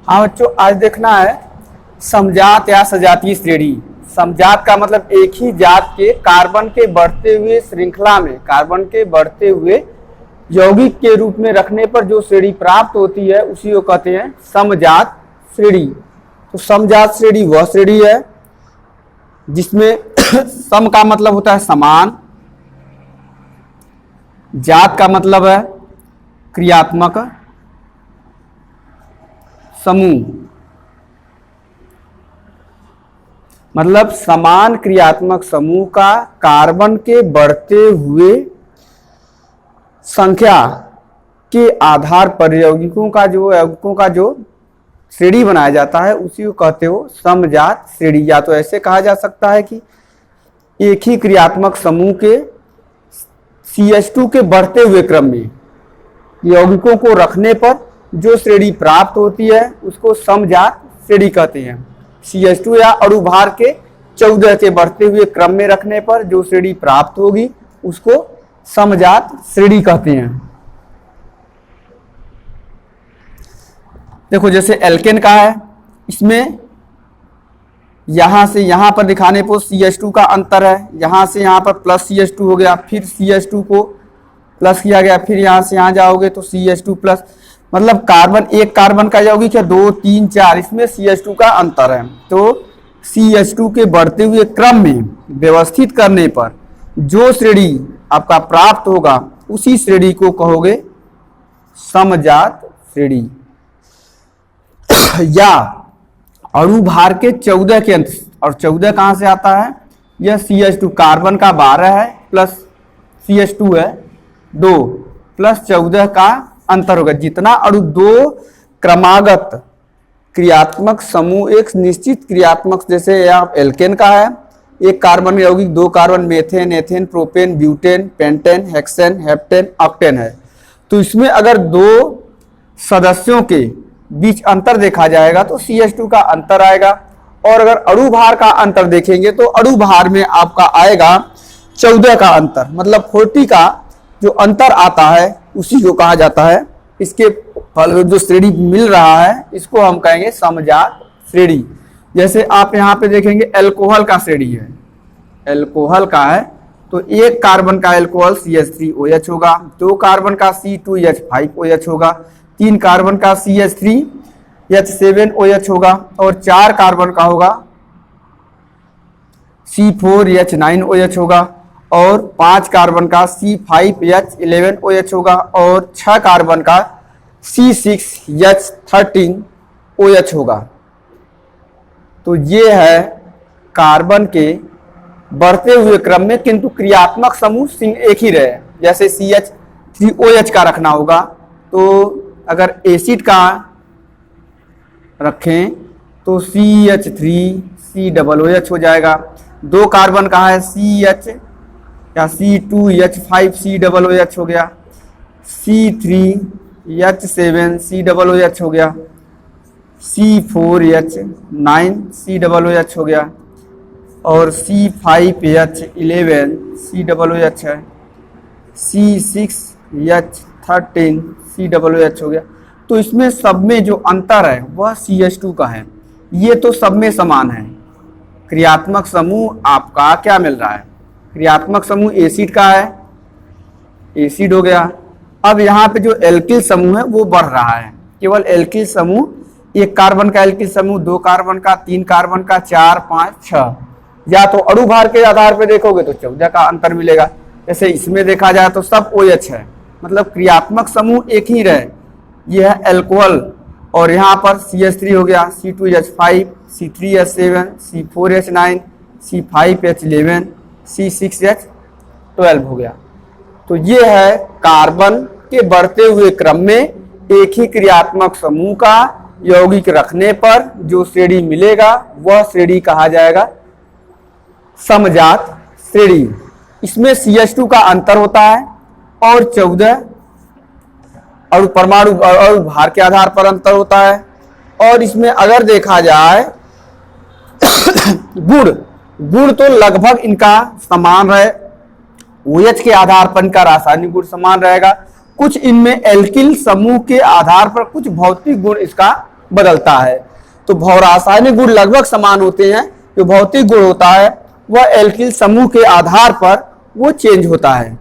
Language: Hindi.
हाँ बच्चों, आज देखना है समजात या सजातीय श्रेणी। समजात का मतलब एक ही जात के कार्बन के बढ़ते हुए श्रृंखला में कार्बन के बढ़ते हुए यौगिक के रूप में रखने पर जो श्रेणी प्राप्त होती है उसी को कहते हैं समजात श्रेणी। तो समजात श्रेणी वह श्रेणी है जिसमें सम का मतलब होता है समान, जात का मतलब है क्रियात्मक समूह, मतलब समान क्रियात्मक समूह का कार्बन के बढ़ते हुए संख्या के आधार पर यौगिकों का जो श्रेणी बनाया जाता है उसी को कहते हो समजात श्रेणी। या तो ऐसे कहा जा सकता है कि एक ही क्रियात्मक समूह के CH2 के बढ़ते हुए क्रम में यौगिकों को रखने पर जो श्रेणी प्राप्त होती है उसको समजात श्रेणी कहते हैं। CH2 या अणुभार के 14 के बढ़ते हुए क्रम में रखने पर जो श्रेणी प्राप्त होगी उसको समजात श्रेणी कहते हैं। देखो जैसे एल्केन का है, इसमें यहां से यहां पर दिखाने पर CH2 का अंतर है, यहां से यहां पर प्लस CH2 हो गया, फिर CH2 को प्लस किया गया, फिर यहां से यहां जाओगे तो CH2 प्लस, मतलब कार्बन एक कार्बन का यौगिक है 2 3 4, इसमें CH2 का अंतर है। तो CH2 के बढ़ते हुए क्रम में व्यवस्थित करने पर जो श्रेणी आपका प्राप्त होगा उसी श्रेणी को कहोगे समजात श्रेणी। या अणुभार के 14 के अंत, और 14 कहां से आता है, यह CH2 कार्बन का 12 है प्लस CH2 है 2 प्लस 14 का अंतर होगा। जितना अणु दो क्रमागत क्रियात्मक समूह एक निश्चित क्रियात्मक, जैसे यहाँ एल्केन का है, एक कार्बन यौगिक 2 carbon methane, ethane, propane, butane, pentane, hexane, heptane, octane है। तो इसमें अगर दो सदस्यों के बीच अंतर देखा जाएगा तो CH2 का अंतर आएगा, और अगर अणुभार का अंतर देखेंगे तो अणुभार में आपका आएगा 14 का अंतर, मतलब 40 का जो अंतर आता है उसी को कहा जाता है। इसके फल जो श्रेणी मिल रहा है इसको हम कहेंगे समजात श्रेणी। जैसे आप यहाँ पे देखेंगे एल्कोहल का श्रेणी है, एल्कोहल का है तो एक कार्बन का एल्कोहल CH3OH होगा, 2 कार्बन का C2H5OH होगा, 3 कार्बन का CH3H7OH होगा, और 4 कार्बन का होगा C4H9OH होगा, और 5 कार्बन का C5H11OH होगा, और 6 कार्बन का C6H13OH होगा। तो ये है कार्बन के बढ़ते हुए क्रम में, किंतु क्रियात्मक समूह एक ही रहे। जैसे CH3OH का रखना होगा तो अगर एसिड का रखें तो CH3COOH हो जाएगा। 2 कार्बन का है CH या C2H5COOH हो गया, C3H7COOH हो गया, C4H9COOH हो गया, और C5H11COOH है, C6H13COOH हो गया। तो इसमें सब में जो अंतर है वह CH2 का है। ये तो सब में समान है। क्रियात्मक समूह आपका क्या मिल रहा है, क्रियात्मक समूह एसिड का है, एसिड हो गया। अब यहाँ पे जो एल्किल समूह है वो बढ़ रहा है, केवल एल्किल समूह, 1 कार्बन का एल्किल समूह, 2 कार्बन का, 3 कार्बन का, 4 5 6, या तो अणुभार के आधार पे देखोगे तो 14 का अंतर मिलेगा। जैसे इसमें देखा जाए तो सब OH है, मतलब क्रियात्मक समूह एक ही रहे। यह है एल्कोहल, और यहाँ पर CH3 हो गया, C2H5, C3H7, C4H9, C5H11, C6H12 हो गया। तो ये है कार्बन के बढ़ते हुए क्रम में एक ही क्रियात्मक समूह का यौगिक रखने पर जो श्रेणी मिलेगा वह श्रेणी कहा जाएगा समजात श्रेणी। इसमें CH2 का अंतर होता है और 14 और परमाणु और भार के आधार पर अंतर होता है। और इसमें अगर देखा जाए गुण तो लगभग इनका समान रहे, OH के आधार पर इनका रासायनिक गुण समान रहेगा। कुछ इनमें एल्किल समूह के आधार पर कुछ भौतिक गुण इसका बदलता है। तो भौरासायनिक गुण लगभग समान होते हैं, जो भौतिक गुण होता है वह एल्किल समूह के आधार पर वो चेंज होता है।